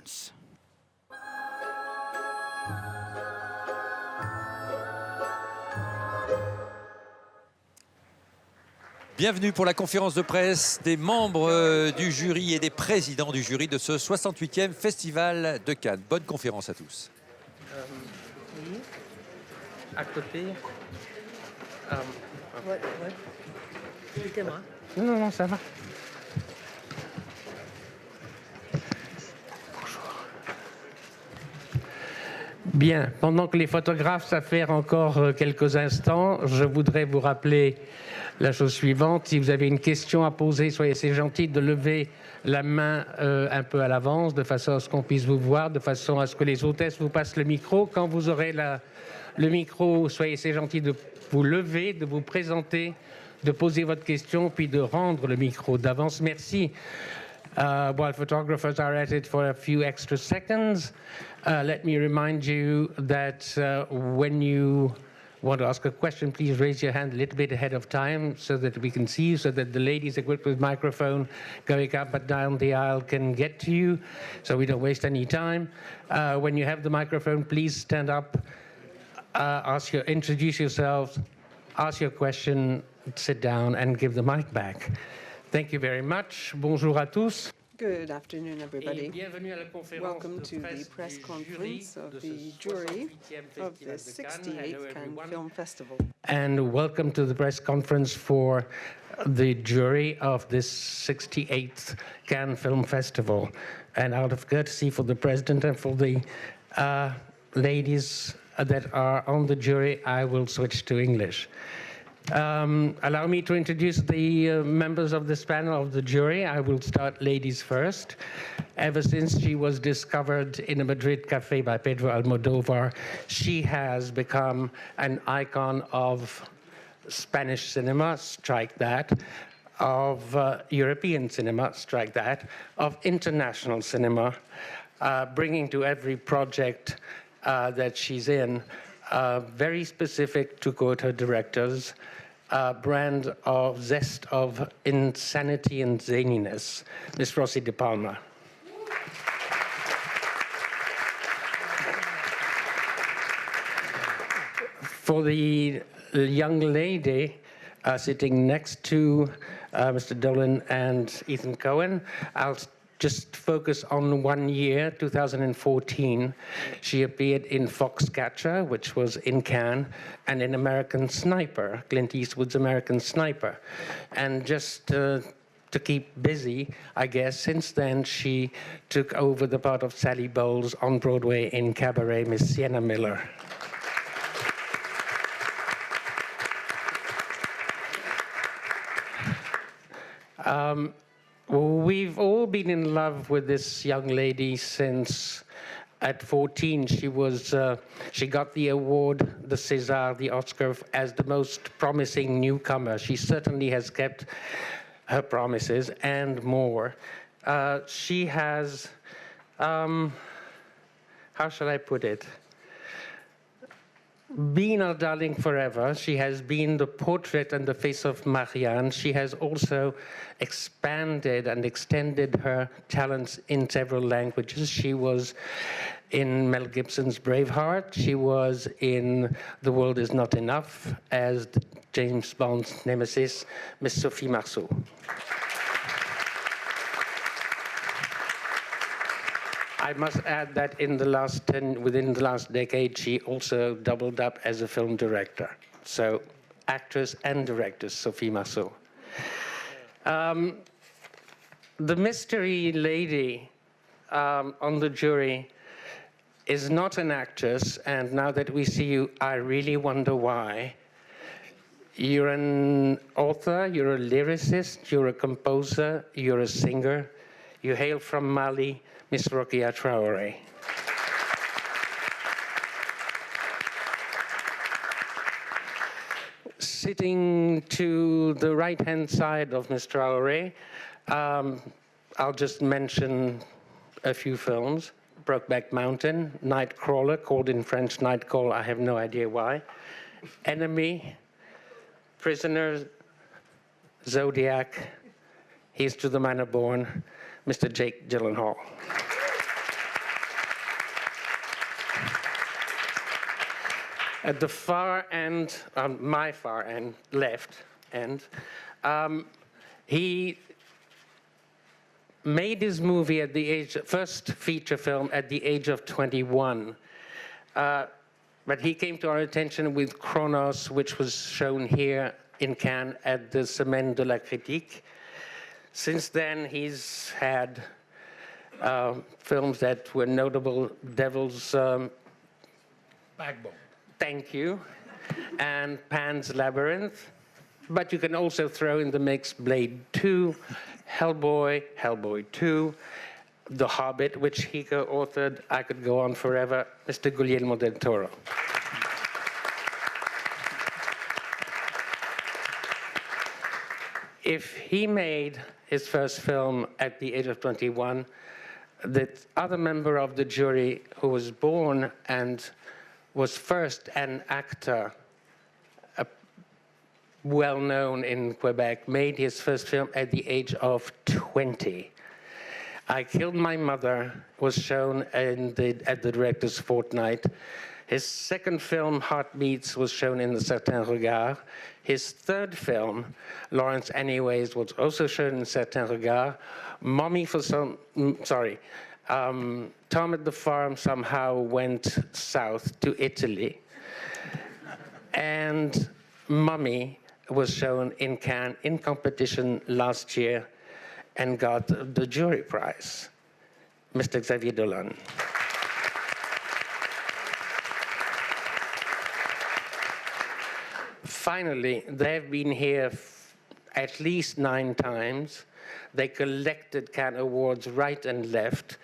conference. Bienvenue pour la conférence de presse des membres du jury et des présidents du jury de ce 68e Festival de Cannes. Bonne conférence à tous. Oui. À côté. Ouais. Dites-moi. Non, ça va. Bien, pendant que les photographes s'affairent encore quelques instants, je voudrais vous rappeler la chose suivante. Si vous avez une question à poser, soyez assez gentils de lever la main un peu à l'avance, de façon à ce qu'on puisse vous voir, de façon à ce que les hôtesses vous passent le micro. Quand vous aurez le micro, soyez assez gentils de vous lever, de vous présenter, de poser votre question, puis de rendre le micro d'avance. Merci. While photographers are at it for a few extra seconds, let me remind you that when you want to ask a question, please raise your hand a little bit ahead of time so that we can see you, so that the ladies equipped with microphone going up and down the aisle can get to you, so we don't waste any time. When you have the microphone, please stand up, introduce yourselves, ask your question, sit down, and give the mic back. Thank you very much. Bonjour à tous. Good afternoon, everybody. Et bienvenue à la conférence Welcome de to the presse press du conference jury of de the ce jury 68e of the Festival de Cannes. Hello, 68th Cannes everyone. Film Festival. And welcome to the press conference for the jury of this 68th Cannes Film Festival. And out of courtesy for the president and for the ladies that are on the jury, I will switch to English. Allow me to introduce the members of this panel of the jury. I will start ladies first. Ever since she was discovered in a Madrid cafe by Pedro Almodovar, she has become an icon of Spanish cinema, strike that, of European cinema, strike that, of international cinema, bringing to every project that she's in very specific, to quote her directors, brand of zest of insanity and zaniness. Miss Rossi de Palma. For the young lady sitting next to Mr. Dolan and Ethan Cohen, I'll just focus on 1 year, 2014. She appeared in Foxcatcher, which was in Cannes, and in American Sniper, Clint Eastwood's American Sniper. And just to keep busy, I guess, since then she took over the part of Sally Bowles on Broadway in Cabaret, Miss Sienna Miller. We've all been in love with this young lady since at 14 she got the award, the César, the Oscar, as the most promising newcomer. She certainly has kept her promises and more. She has, how shall I put it? Been our darling forever. She has been the portrait and the face of Marianne. She has also expanded and extended her talents in several languages. She was in Mel Gibson's Braveheart. She was in The World Is Not Enough as James Bond's nemesis, Miss Sophie Marceau. I must add that within the last decade, she also doubled up as a film director. So, actress and director, Sophie Marceau. The mystery lady on the jury is not an actress, and now that we see you, I really wonder why. You're an author, you're a lyricist, you're a composer, you're a singer. You hail from Mali, Miss Rokia Traoré. Sitting to the right-hand side of Miss Traoré, I'll just mention a few films. Brokeback Mountain, Nightcrawler, called in French Nightcall, I have no idea why. Enemy, Prisoner, Zodiac, Here's to the Manor Born, Mr. Jake Gyllenhaal. At the far end, on my far end, left end, he made his movie at the age, first feature film at the age of 21. But he came to our attention with Chronos, which was shown here in Cannes at the Semaine de la Critique. Since then, he's had films that were notable: Devil's Backbone. Thank You, and Pan's Labyrinth. But you can also throw in the mix Blade 2, Hellboy, Hellboy 2, The Hobbit, which he co-authored. I could go on forever. Mr. Guillermo del Toro. If he made his first film at the age of 21, the other member of the jury who was born and was first an actor, well known in Quebec, made his first film at the age of 20. I Killed My Mother was shown at the Director's Fortnight. His second film, Heartbeats, was shown in the Certain Regard. His third film, Lawrence Anyways, was also shown in Certain Regard. Tom at the Farm somehow went south to Italy. And Mummy was shown in Cannes in competition last year and got the jury prize. Mr. Xavier Dolan. Finally, they've been here at least 9 times. They collected Cannes Awards right and left.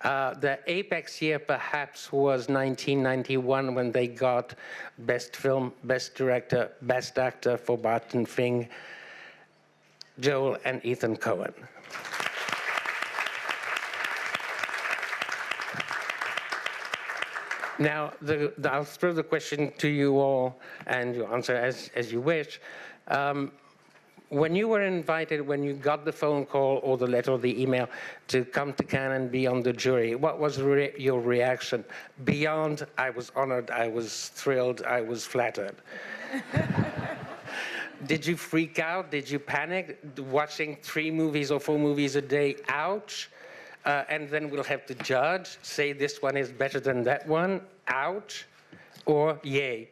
The apex year perhaps was 1991 when they got Best Film, Best Director, Best Actor for Barton Fink, Joel and Ethan Coen. Now, I'll throw the question to you all, and you answer as you wish. When you were invited, when you got the phone call or the letter or the email to come to Cannes and be on the jury, what was your reaction? Beyond, I was honored, I was thrilled, I was flattered. Did you freak out? Did you panic? Watching 3 movies or 4 movies a day, ouch. And then we'll have to judge, say this one is better than that one, ouch, or yay.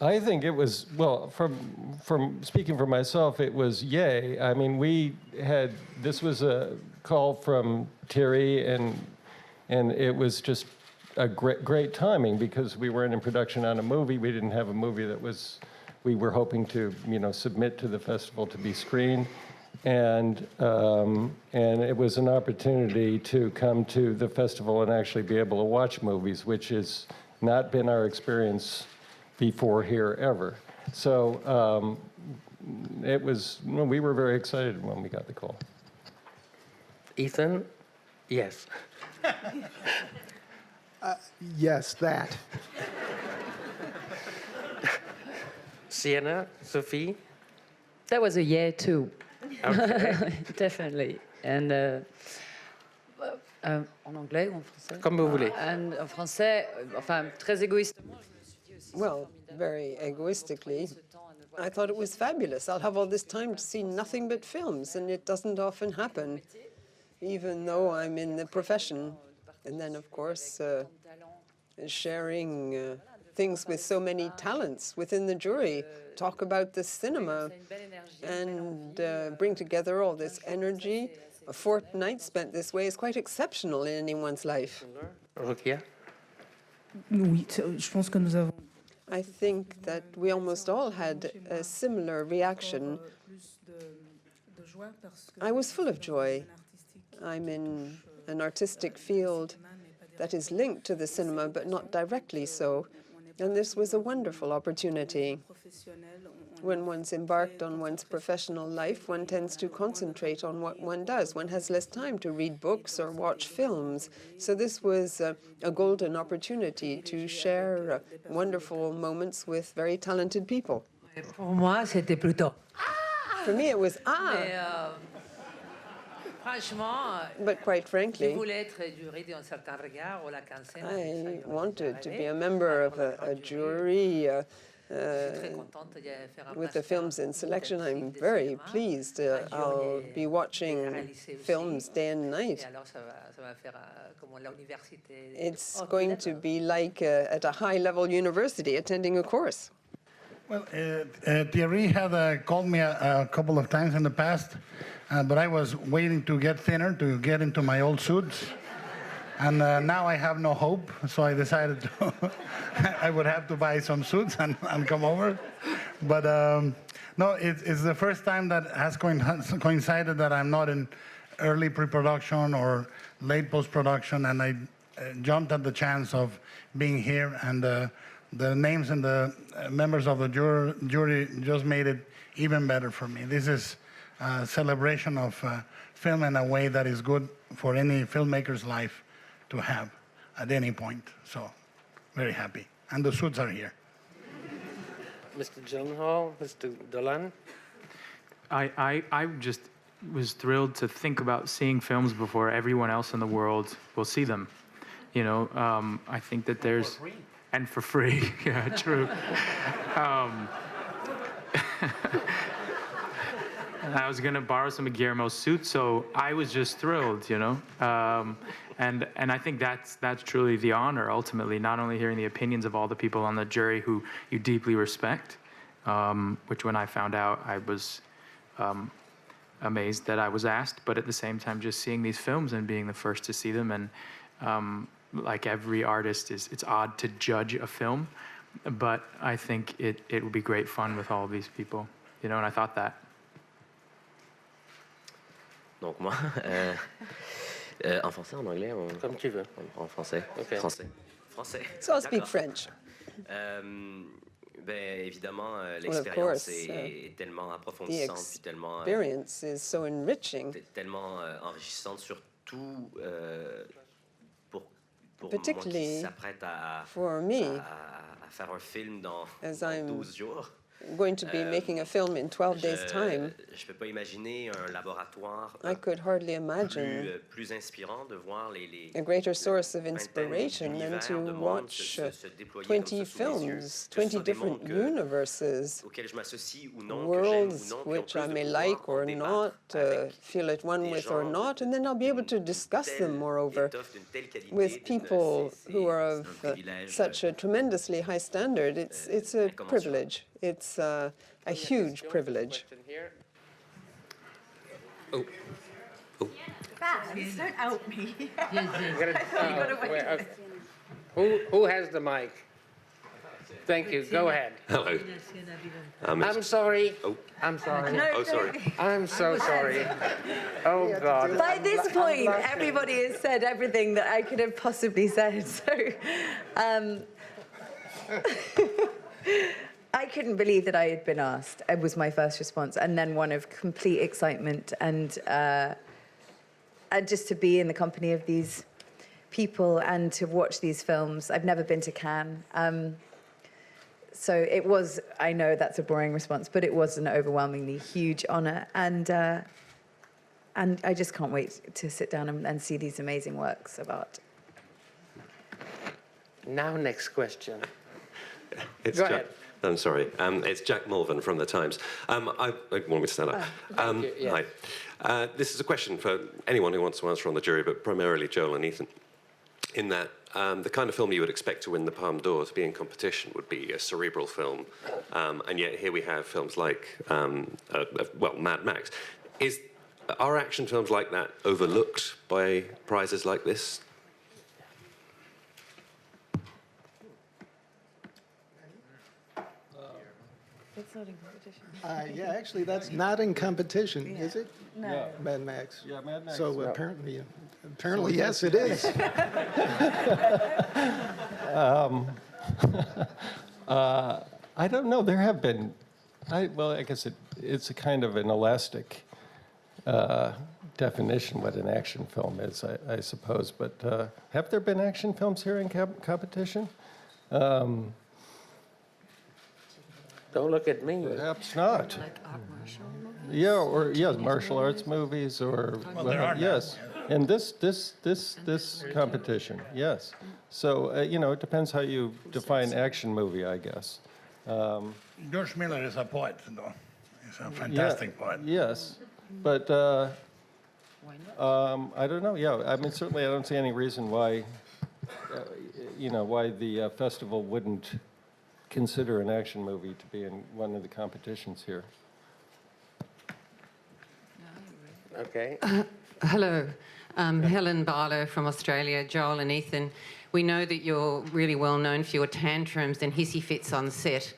I think it was, well, from speaking for myself, it was yay. I mean, this was a call from Thierry, and it was just a great timing because we weren't in production on a movie. We didn't have a movie that we were hoping to, submit to the festival to be screened. And it was an opportunity to come to the festival and actually be able to watch movies, which has not been our experience before here ever. So we were very excited when we got the call. Ethan? Yes. Yes, that. Sienna? Sophie? That was a yeah too. Okay. Definitely. And en anglais ou en français? Comme vous voulez. En français, enfin, très égoïstement, je me suis dit aussi. Well, very egoistically, I thought it was fabulous. I'll have all this time to see nothing but films, and it doesn't often happen, even though I'm in the profession. And then, of course, sharing things with so many talents within the jury, talk about the cinema, and bring together all this energy. A fortnight spent this way is quite exceptional in anyone's life. Rukia? Oui, je pense que nous avons I think that we almost all had a similar reaction. plus de joie parce que I was full of joy. I'm in an artistic field that is linked to the cinema, but not directly so. And this was a wonderful opportunity. When one's embarked on one's professional life, one tends to concentrate on what one does. One has less time to read books or watch films. So this was a golden opportunity to share wonderful moments with very talented people. Pour moi, c'était plutôt. For me, it was, Mais, But quite je frankly, voulais être jury d'un certain regard au lac en scène. I wanted to be a member of a jury with the films in selection. I'm very pleased. I'll be watching films day and night. It's going to be like at a high-level university attending a course. Well, Thierry had called me a couple of times in the past, but I was waiting to get thinner to get into my old suits. And now I have no hope, so I decided to I would have to buy some suits and come over. But no, it's the first time that has coincided that I'm not in early pre-production or late post-production, and I jumped at the chance of being here, and the names and the members of the jury just made it even better for me. This is a celebration of film in a way that is good for any filmmaker's life to have at any point. So, very happy. And the suits are here. Mr. Gyllenhaal, Mr. Dolan. I just was thrilled to think about seeing films before everyone else in the world will see them. You know, I think that there's... For free. And for free, yeah, true. I was gonna borrow some of Guillermo's suits, so I was just thrilled, you know. And I think that's truly the honor, ultimately, not only hearing the opinions of all the people on the jury who you deeply respect, which when I found out, I was amazed that I was asked, but at the same time, just seeing these films and being the first to see them, and like every artist, it's odd to judge a film, but I think it would be great fun with all of these people, you know, and I thought that. Donc moi, en français, en anglais, Comme tu veux. En français. Okay. Français. So I'll speak French. Ben, évidemment, l'expérience est tellement approfondissante, puis tellement, experience is so enriching. Tellement enrichissante, surtout pour moi Particularly qui s'apprête à faire un film dans 12 jours. Going to be making a film in 12 days' time. Je peux pas imaginer un laboratoire I could hardly imagine plus inspirant de voir a greater source of inspiration than to watch 20 films, 20 different universes, worlds which I may like or not, feel at one with or not, and then I'll be able to discuss them, moreover, with people who are of such a tremendously high standard. It's a privilege. It's a huge privilege. Oh. Fans, don't out me. Who has the mic? Thank you. Go ahead. Hello. I'm sorry. Oh. I'm sorry. No, oh, sorry. I'm so sorry. Oh, God. By this point, everybody has said everything that I could have possibly said. So, I couldn't believe that I had been asked. It was my first response, and then one of complete excitement and just to be in the company of these people and to watch these films. I've never been to Cannes. So it was, I know that's a boring response, but it was an overwhelmingly huge honor. And I just can't wait to sit down and see these amazing works of art. Now, next question. Go ahead. I'm sorry. It's Jack Mulvin from The Times. I want me to stand up. Thank you, yeah. Hi. This is a question for anyone who wants to answer on the jury, but primarily Joel and Ethan. In that, the kind of film you would expect to win the Palme d'Or to be in competition would be a cerebral film, and yet here we have films like, Mad Max. Are action films like that overlooked by prizes like this? It's not in competition. Yeah, actually, that's not in competition, is it? No. Yeah. Mad Max. Yeah, Mad Max. So apparently, yes, it is. I don't know. There have been, I guess it's a kind of an elastic definition what an action film is, I suppose. But have there been action films here in competition? Don't look at me. Perhaps not. Like art martial movies? Yeah, or yes, martial arts movies, or Well, there are now, yes, and this competition, yes. So it depends how you define action movie, I guess. George Miller is a poet, though. He's a fantastic poet. Yes, but I don't know. Yeah, I mean, certainly, I don't see any reason why, why the festival wouldn't consider an action movie to be in one of the competitions here. Okay. Hello. Helen Barlow from Australia, Joel and Ethan. We know that you're really well known for your tantrums and hissy fits on set.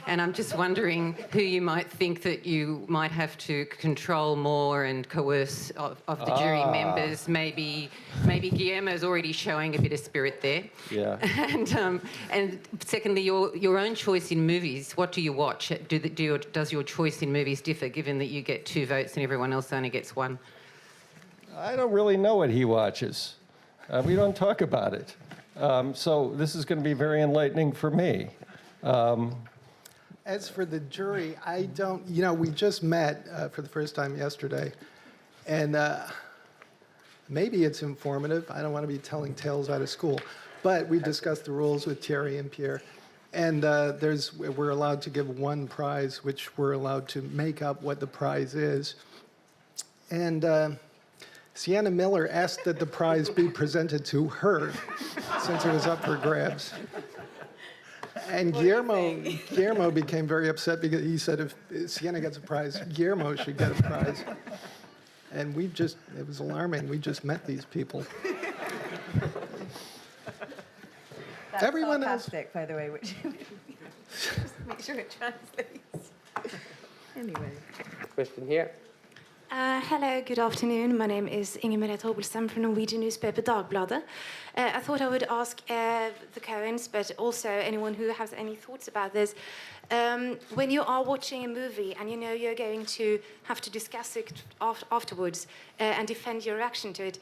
And I'm just wondering who you might think that you might have to control more and coerce of the jury members. Maybe Guillermo's already showing a bit of spirit there. Yeah. And secondly, your own choice in movies. What do you watch? Does your choice in movies differ, given that you get 2 votes and everyone else only gets 1? I don't really know what he watches. We don't talk about it. So this is going to be very enlightening for me. As for the jury, I don't, we just met for the first time yesterday, and maybe it's informative. I don't want to be telling tales out of school, but we discussed the rules with Thierry and Pierre, and we're allowed to give 1 prize, which we're allowed to make up what the prize is. And Sienna Miller asked that the prize be presented to her, since it was up for grabs. And Guillermo became very upset because he said if Sienna gets a prize, Guillermo should get a prize. And it was alarming. We just met these people. That's Everyone sarcastic, by the way, which just make sure it translates. Anyway. Question here. Hello, good afternoon. My name is Ingrid Robelstam from Norwegian newspaper Dagbladet. I thought I would ask the Coens, but also anyone who has any thoughts about this. When you are watching a movie and you know you're going to have to discuss it afterwards and defend your reaction to it,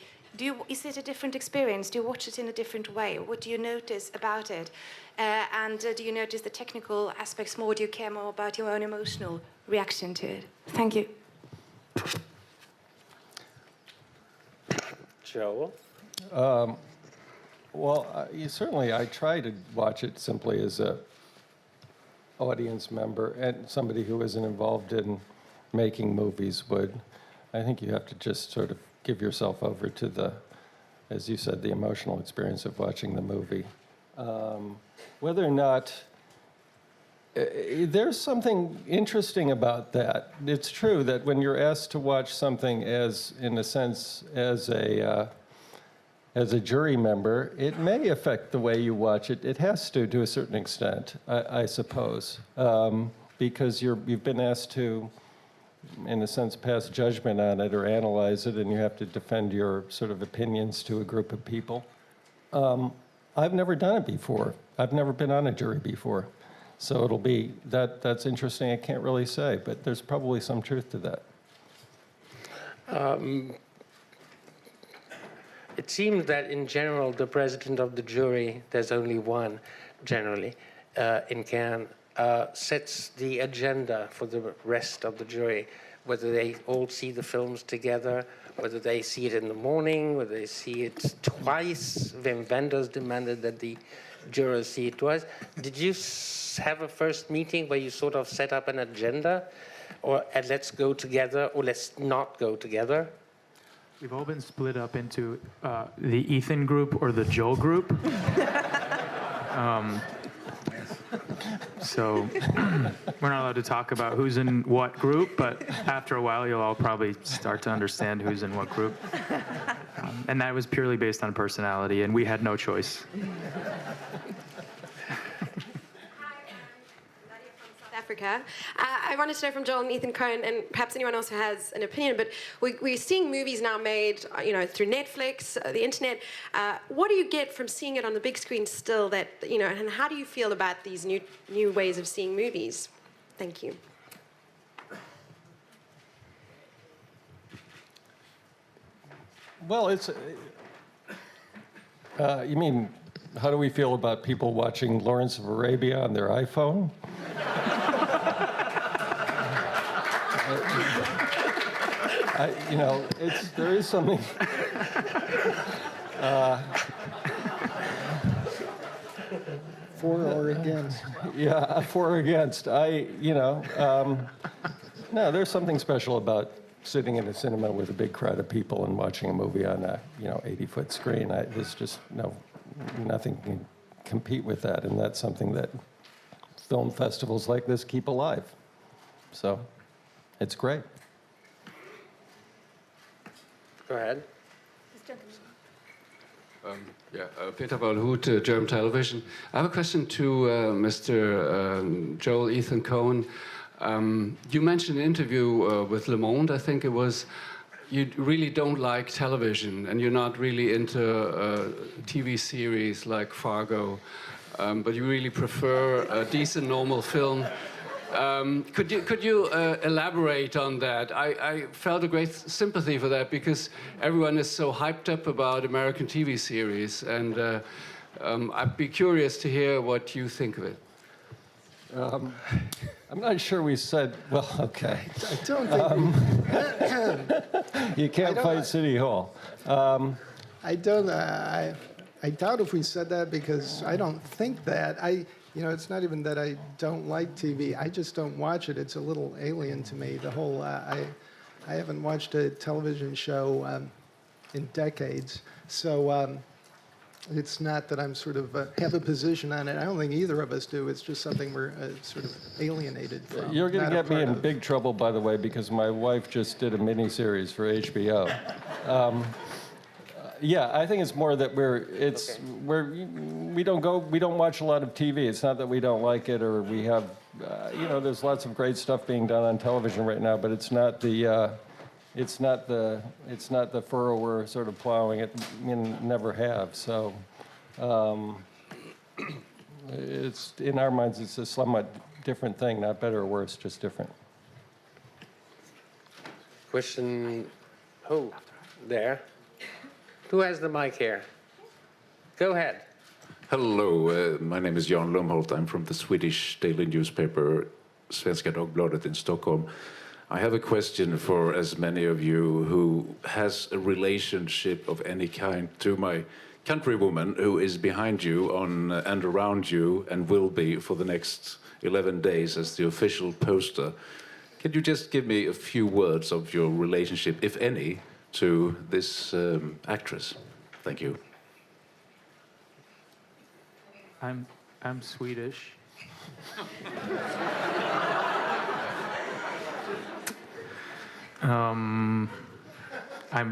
is it a different experience? Do you watch it in a different way? What do you notice about it? And do you notice the technical aspects more? Do you care more about your own emotional reaction to it? Thank you. Joel? Well, certainly I try to watch it simply as a audience member and somebody who isn't involved in making movies would. I think you have to just sort of give yourself over to the, as you said, the emotional experience of watching the movie. Whether or not there's something interesting about that. It's true that when you're asked to watch something as, in a sense, as a jury member, it may affect the way you watch it. It has to a certain extent, I suppose, because you've been asked to, in a sense, pass judgment on it or analyze it, and you have to defend your sort of opinions to a group of people. I've never done it before. I've never been on a jury before. So it'll be, that's interesting. I can't really say, but there's probably some truth to that. It seems that in general, the president of the jury, there's only one generally in Cannes, sets the agenda for the rest of the jury, whether they all see the films together, whether they see it in the morning, whether they see it twice. Wim Wenders demanded that the jurors see it twice. Did you have a first meeting where you sort of set up an agenda, or let's go together, or let's not go together? We've all been split up into the Ethan group or the Joel group. So we're not allowed to talk about who's in what group, but after a while, you'll all probably start to understand who's in what group. And that was purely based on personality, and we had no choice. Africa. I wanted to know from Joel and Ethan Coen, and perhaps anyone else who has an opinion, but we're seeing movies now made, through Netflix, the internet. What do you get from seeing it on the big screen still that, and how do you feel about these new ways of seeing movies? Thank you. Well, it's, you mean, how do we feel about people watching Lawrence of Arabia on their iPhone? there is something. For or against? Yeah, for or against. No, there's something special about sitting in a cinema with a big crowd of people and watching a movie on a 80-foot screen. There's just nothing can compete with that, and that's something that film festivals like this keep alive. So, it's great. Go ahead. Peter Walhut, German Television. I have a question to Mr. Joel Ethan Cohen. You mentioned an interview with Le Monde, I think it was. You really don't like television, and you're not really into TV series like Fargo, but you really prefer a decent, normal film. Could you elaborate on that? I felt a great sympathy for that because everyone is so hyped up about American TV series, and I'd be curious to hear what you think of it. I'm not sure we said, well, okay. I don't think you can't fight City Hall. I doubt if we said that because I don't think that. It's not even that I don't like TV. I just don't watch it. It's a little alien to me. The whole, I haven't watched a television show in decades. So it's not that I'm sort of have a position on it. I don't think either of us do. It's just something we're sort of alienated from. You're going to get me in big trouble, by the way, because my wife just did a miniseries for HBO. Yeah, I think it's more that we don't watch a lot of TV. It's not that we don't like it or we have, there's lots of great stuff being done on television right now, but it's not the furrow we're sort of plowing. It never have. So, it's in our minds, it's a somewhat different thing, not better or worse, just different. Question, there. Who has the mic here? Go ahead. Hello, my name is Jan Lumholt. I'm from the Swedish daily newspaper Svenska Dagbladet in Stockholm. I have a question for as many of you who has a relationship of any kind to my countrywoman who is behind you and around you and will be for the next 11 days as the official poster. Can you just give me a few words of your relationship, if any, to this actress? Thank you. I'm Swedish. I'm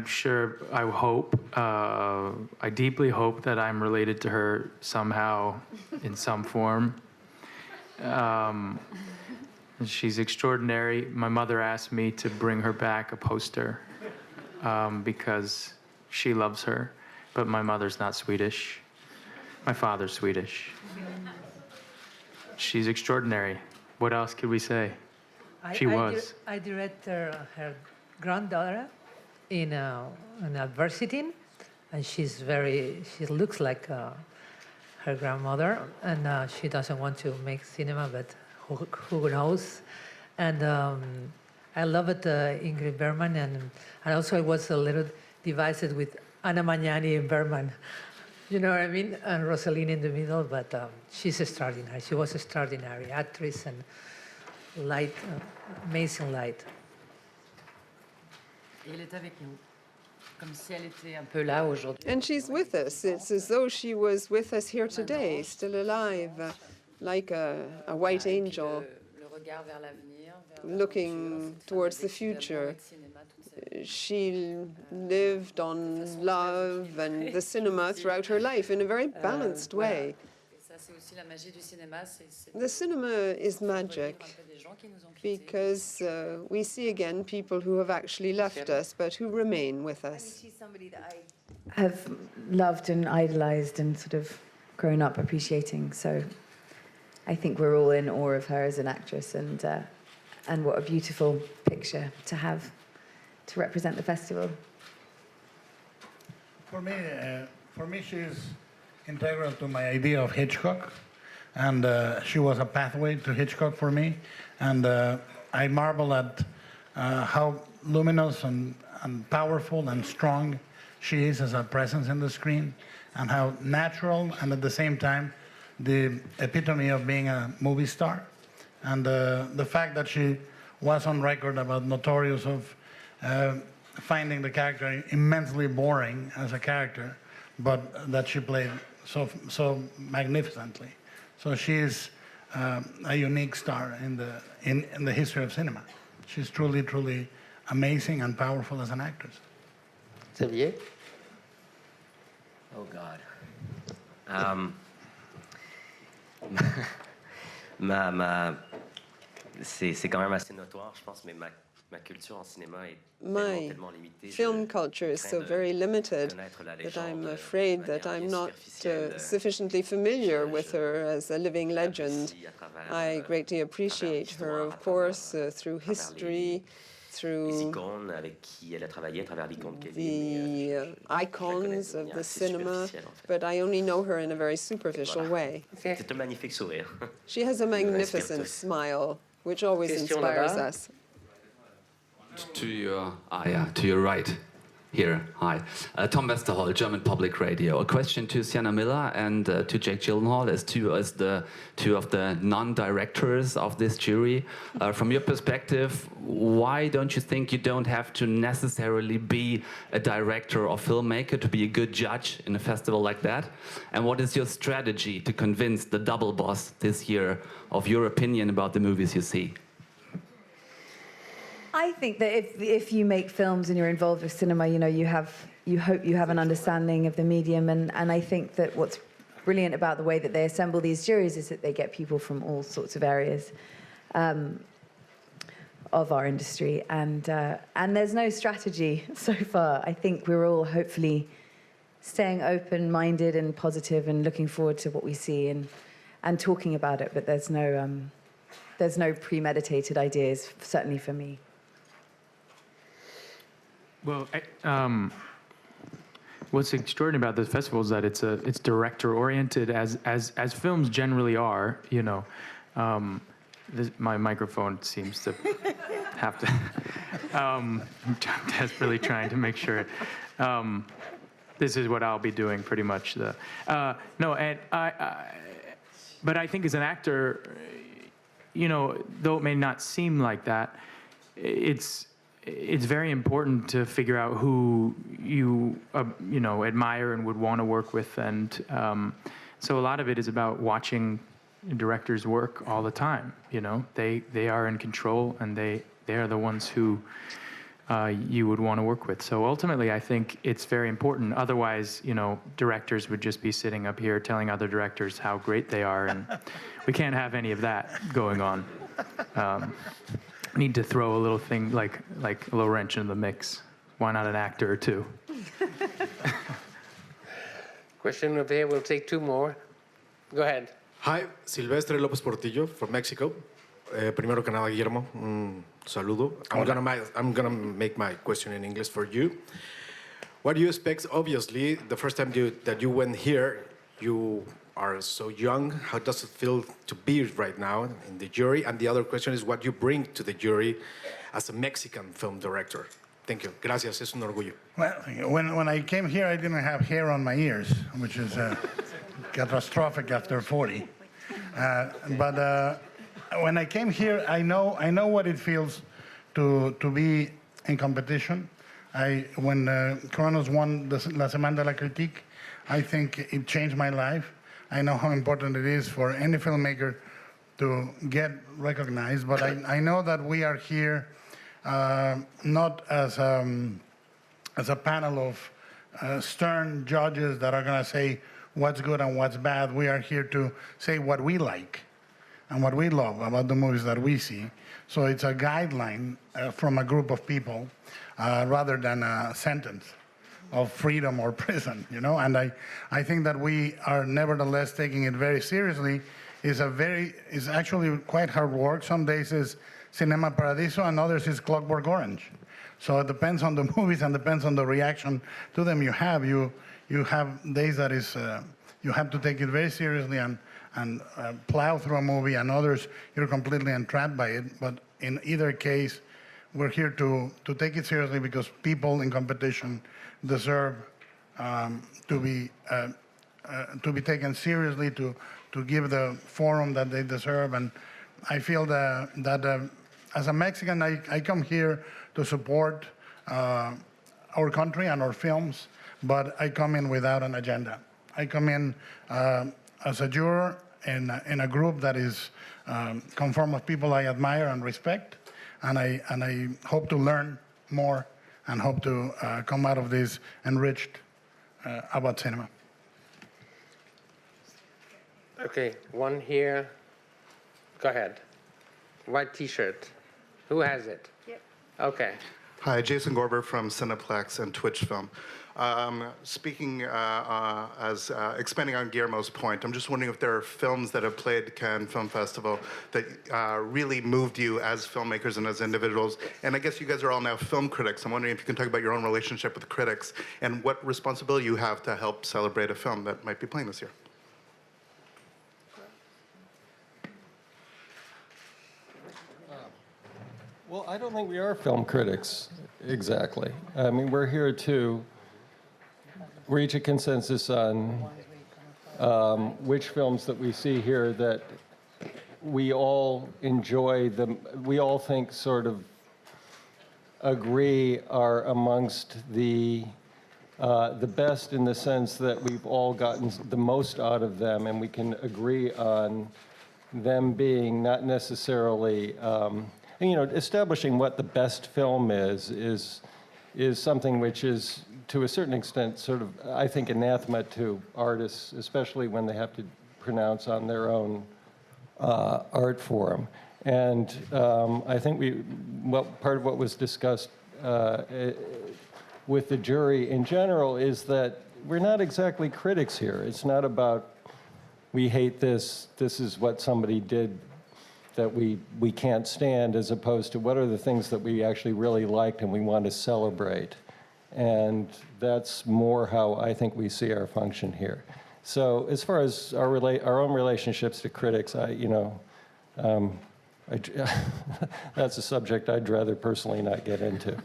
sure, I deeply hope that I'm related to her somehow, in some form. She's extraordinary. My mother asked me to bring her back a poster because she loves her, but my mother's not Swedish. My father's Swedish. She's extraordinary. What else could we say? She was. I direct her granddaughter in an adversity, and she looks like her grandmother, and she doesn't want to make cinema, but who knows? And I love it, Ingrid Bergman, and also I was a little divided with Anna Magnani and Bergman. You know what I mean? And Rosaline in the middle, but she's extraordinary. She was extraordinary actress and light, amazing light. And she's with us. It's as though she was with us here today, still alive, like a white angel, looking towards the future. She lived on love and the cinema throughout her life in a very balanced way. The cinema is magic because we see again people who have actually left us but who remain with us. She's somebody that I have loved and idolized and sort of grown up appreciating. So I think we're all in awe of her as an actress, and what a beautiful picture to have to represent the festival. For me, she's integral to my idea of Hitchcock, and she was a pathway to Hitchcock for me. And I marvel at how luminous and powerful and strong she is as a presence in the screen, and how natural and at the same time the epitome of being a movie star. And the fact that she was on record about Notorious of finding the character immensely boring as a character, but that she played so magnificently. So she is a unique star in the history of cinema. She's truly, truly amazing and powerful as an actress. Xavier? Oh God. C'est quand même assez notoire, je pense, mais ma culture en cinéma est tellement limitée. Film culture is so very limited that I'm afraid that I'm not sufficiently familiar with her as a living legend. I greatly appreciate her, of course, through history, through the icons of the cinema, but I only know her in a very superficial way. She has a magnificent smile, which always inspires us. To your right. Here, hi. Tom Westerholt, German Public Radio. A question to Sienna Miller and to Jake Gyllenhaal as the two of the non-directors of this jury. From your perspective, why don't you think you don't have to necessarily be a director or filmmaker to be a good judge in a festival like that? And what is your strategy to convince the double boss this year of your opinion about the movies you see? I think that if you make films and you're involved with cinema, you hope you have an understanding of the medium, and I think that what's brilliant about the way that they assemble these juries is that they get people from all sorts of areas of our industry, and there's no strategy so far. I think we're all hopefully staying open-minded and positive and looking forward to what we see and talking about it, but there's no premeditated ideas, certainly for me. Well, what's extraordinary about this festival is that it's director-oriented, as films generally are. My microphone seems to have to. I'm desperately trying to make sure. This is what I'll be doing pretty much. But I think as an actor, though it may not seem like that, it's very important to figure out who you admire and would want to work with, and so a lot of it is about watching directors work all the time. They are in control, and they are the ones who you would want to work with. So ultimately, I think it's very important. Otherwise, directors would just be sitting up here telling other directors how great they are, and we can't have any of that going on. Need to throw a little thing like a little wrench in the mix. Why not an actor or two? Question over here. We'll take two more. Go ahead. Hi, Silvestre López Portillo from Mexico. Primero que nada, Guillermo, un saludo. I'm gonna make my question in English for you. What do you expect? Obviously, the first time that you went here, you are so young. How does it feel to be right now in the jury? And the other question is what you bring to the jury as a Mexican film director. Thank you. Gracias. Es un orgullo. Well, when I came here, I didn't have hair on my ears, which is catastrophic after 40. But when I came here, I know what it feels to be in competition. When Cronos won La Semana de la Critique, I think it changed my life. I know how important it is for any filmmaker to get recognized, but I know that we are here not as a panel of stern judges that are going to say what's good and what's bad. We are here to say what we like and what we love about the movies that we see. So it's a guideline from a group of people rather than a sentence of freedom or prison, and I think that we are nevertheless taking it very seriously. It's actually quite hard work. Some days is Cinema Paradiso and others is Clockwork Orange. So it depends on the movies and depends on the reaction to them you have. You have days that is, you have to take it very seriously and plow through a movie, and others you're completely entrapped by it. But in either case, we're here to take it seriously because people in competition deserve to be taken seriously, to give the forum that they deserve. And I feel that as a Mexican, I come here to support our country and our films, but I come in without an agenda. I come in as a juror in a group that is conformed of people I admire and respect, and I hope to learn more and hope to come out of this enriched about cinema. Okay, one here. Go ahead. White T-shirt. Who has it? Yep. Okay. Hi, Jason Gorber from Cineplex and Twitch Film. Speaking as expanding on Guillermo's point, I'm just wondering if there are films that have played Cannes Film Festival that really moved you as filmmakers and as individuals. And I guess you guys are all now film critics. I'm wondering if you can talk about your own relationship with critics and what responsibility you have to help celebrate a film that might be playing this year. Well, I don't think we are film critics, exactly. I mean, we're here to reach a consensus on which films that we see here that we all enjoy, we all think sort of agree are amongst the best in the sense that we've all gotten the most out of them, and we can agree on them being not necessarily establishing what the best film is something which is, to a certain extent, sort of, I think, anathema to artists, especially when they have to pronounce on their own art form. And I think part of what was discussed with the jury in general is that we're not exactly critics here. It's not about, we hate this is what somebody did that we can't stand, as opposed to what are the things that we actually really liked and we want to celebrate. And that's more how I think we see our function here. So as far as our own relationships to critics, that's a subject I'd rather personally not get into.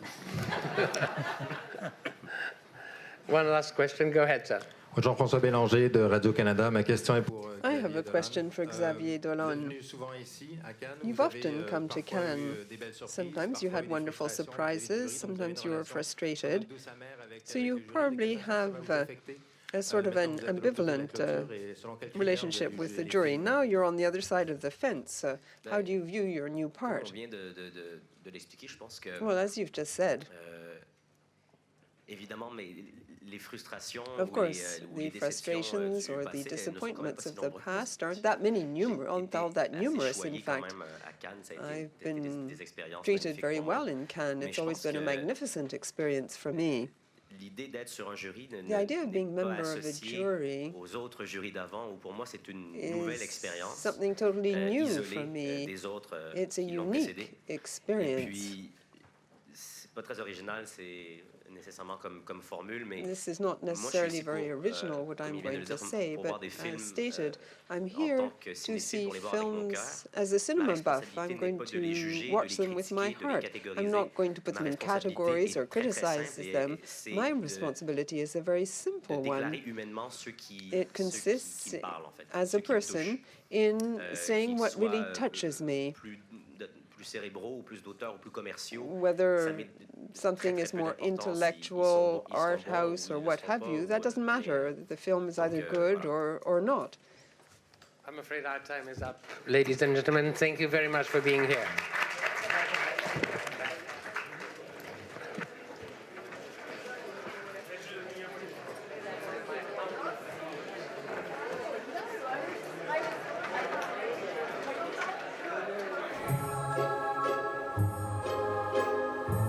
One last question. Go ahead, sir. Jean-François Bélanger de Radio-Canada. Ma question est pour... I have a question for Xavier Dolan. You've often come to Cannes. Sometimes you had wonderful surprises, sometimes you were frustrated. So you probably have a sort of an ambivalent relationship with the jury. Now you're on the other side of the fence. How do you view your new part? Well, as you've just said, of course, the frustrations or the disappointments of the past aren't that all that numerous, in fact. I've been treated very well in Cannes. It's always been a magnificent experience for me. The idea of being member of a jury is something totally new for me. It's a unique experience. This is not necessarily very original, what I'm going to say, but as stated, I'm here to see films as a cinema buff. I'm going to watch them with my heart. I'm not going to put them in categories or criticize them. My responsibility is a very simple one. It consists, as a person, in saying what really touches me. Whether something is more intellectual, art house, or what have you, that doesn't matter. The film is either good or not. I'm afraid our time is up. Ladies and gentlemen, thank you very much for being here.